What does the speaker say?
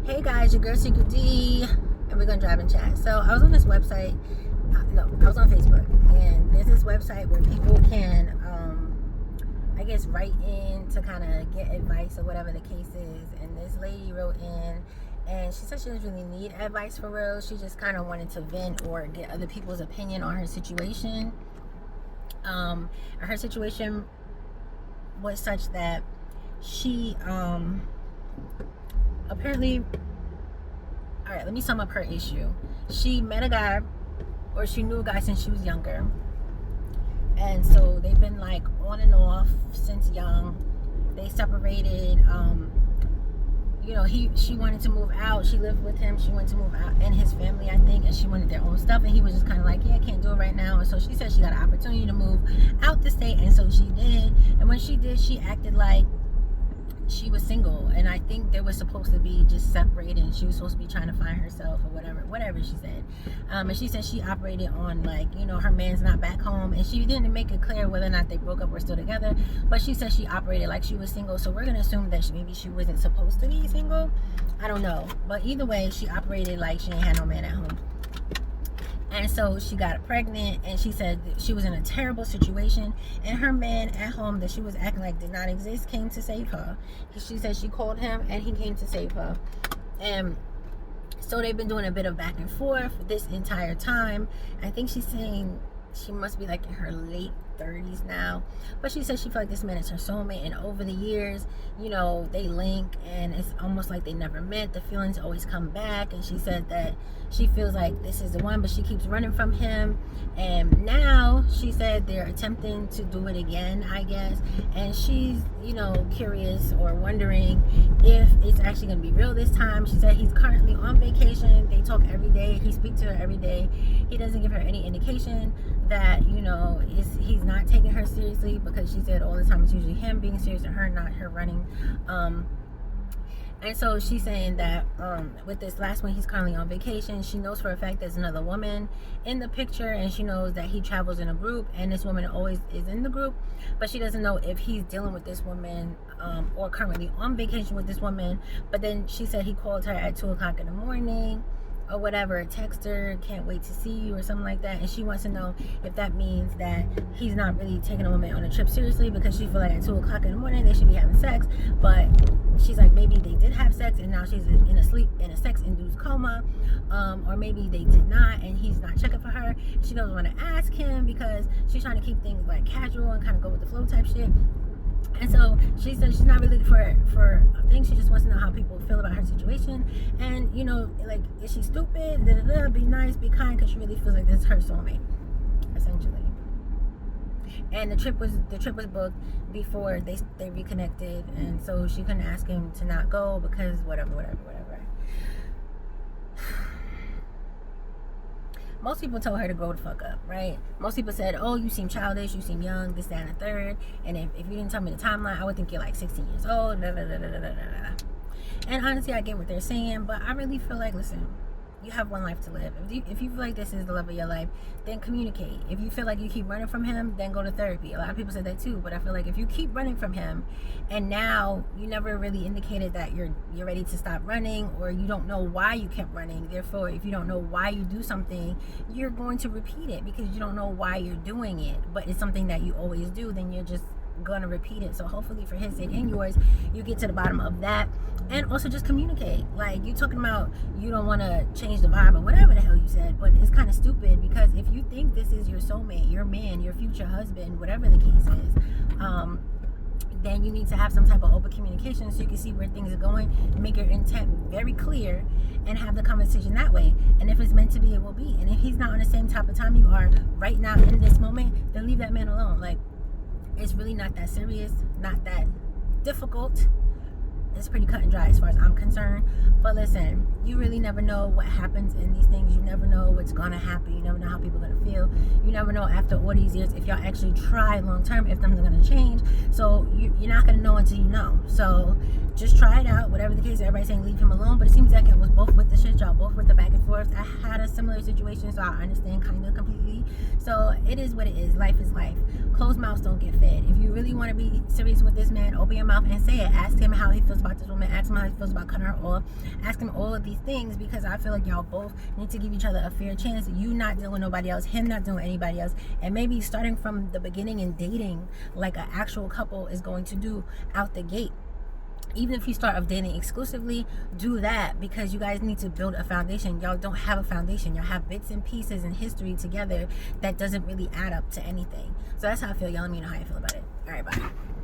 Hey guys, your girl Secret D, and we're gonna drive and chat. So I was on this website. I was on Facebook, and there's this website where people can, I guess, write in to kind of get advice or whatever the case is. And this lady wrote in, and she said she doesn't really need advice for real. She just kind of wanted to vent or get other people's opinion on her situation. Her situation was such that she apparently, all right, let me sum up her issue. She met a guy, or she knew a guy since she was younger, and so they've been like on and off since young. They separated. She wanted to move out. She lived with him. She wanted to move out, and his family, I think, and she wanted their own stuff, and he was just kind of like, yeah, I can't do it right now. And so she said she got an opportunity to move out the state, and so she did. And when she did, she acted like she was single, and I think they were supposed to be just separated, and she was supposed to be trying to find herself or whatever she said. And she said she operated on, like, her man's not back home, and she didn't make it clear whether or not they broke up or still together, but she said she operated like she was single. So we're gonna assume that maybe she wasn't supposed to be single. I don't know, but either way, she operated like she ain't had no man at home. And so she got pregnant, and she said she was in a terrible situation, and her man at home that she was acting like did not exist came to save her. She said she called him, and he came to save her. And so they've been doing a bit of back and forth this entire time. I think she's saying she must be like in her late 30s now, but she said she felt like this man is her soulmate, and over the years, they link, and it's almost like they never met. The feelings always come back, and she said that she feels like this is the one, but she keeps running from him. And now she said they're attempting to do it again, I guess, and she's curious or wondering if it's actually going to be real this time. She said he's currently on vacation. They talk every day. He speaks to her every day. He doesn't give her any indication that he's not taking her seriously, because she said all the time it's usually him being serious to her, not her running. And so she's saying that with this last one, he's currently on vacation. She knows for a fact there's another woman in the picture, and she knows that he travels in a group, and this woman always is in the group, but she doesn't know if he's dealing with this woman or currently on vacation with this woman. But then she said he called her at 2 o'clock in the morning or whatever, text her, can't wait to see you, or something like that. And she wants to know if that means that he's not really taking a woman on a trip seriously, because she feels like at 2 o'clock in the morning they should be having sex. But she's like, maybe they did have sex and now she's in a sex-induced coma, or maybe they did not and he's not checking for her. She doesn't want to ask him because she's trying to keep things like casual and kind of go with the flow type shit. And so she said she's not really looking for a thing. She just wants to know how people feel about her situation. And, like, is she stupid? Be nice, be kind, because she really feels like this is her soulmate, essentially. And the trip was booked before they reconnected, and so she couldn't ask him to not go because whatever. Most people told her to grow the fuck up, right? Most people said, oh, you seem childish, you seem young, this, that, and the third. And if you didn't tell me the timeline, I would think you're like 16 years old. And honestly, I get what they're saying, but I really feel like, listen, you have one life to live. If you feel like this is the love of your life, then communicate. If you feel like you keep running from him, then go to therapy. A lot of people said that too, but I feel like if you keep running from him, and now you never really indicated that you're ready to stop running, or you don't know why you kept running. Therefore, if you don't know why you do something, you're going to repeat it because you don't know why you're doing it. But it's something that you always do, then you're just gonna repeat it. So hopefully for his sake and yours, you get to the bottom of that. And also just communicate. Like, you talking about you don't want to change the vibe or whatever the hell you said, but it's kind of stupid, because if you think this is your soulmate, your man, your future husband, whatever the case is, then you need to have some type of open communication so you can see where things are going, make your intent very clear, and have the conversation that way. And if it's meant to be, it will be. And if he's not on the same type of time you are right now in this moment, then leave that man alone. Like, it's really not that serious, not that difficult. It's pretty cut and dry as far as I'm concerned. But listen, you really never know what happens in these things. You never know what's gonna happen. You never know how people are gonna feel. You never know after all these years if y'all actually try long term, if things are gonna change. So you're not gonna know until you know. So just try it out. Whatever the case, everybody's saying leave him alone, but it seems like it was both with the shit, y'all both with the back and forth. divorced. I had a similar situation, so I understand kind of completely. So it is what it is. Life is life. Closed mouths don't get fed. If you really want to be serious with this man, open your mouth and say it. Ask him how he feels about this woman. Ask him how he feels about cutting her off. Ask him all of these things, because I feel like y'all both need to give each other a fair chance. You not dealing with nobody else, him not dealing with anybody else, and maybe starting from the beginning and dating like an actual couple is going to do out the gate. Even if you start off dating exclusively, do that, because you guys need to build a foundation. Y'all don't have a foundation. Y'all have bits and pieces and history together that doesn't really add up to anything. So that's how I feel. Y'all let me know how you feel about it. All right, bye.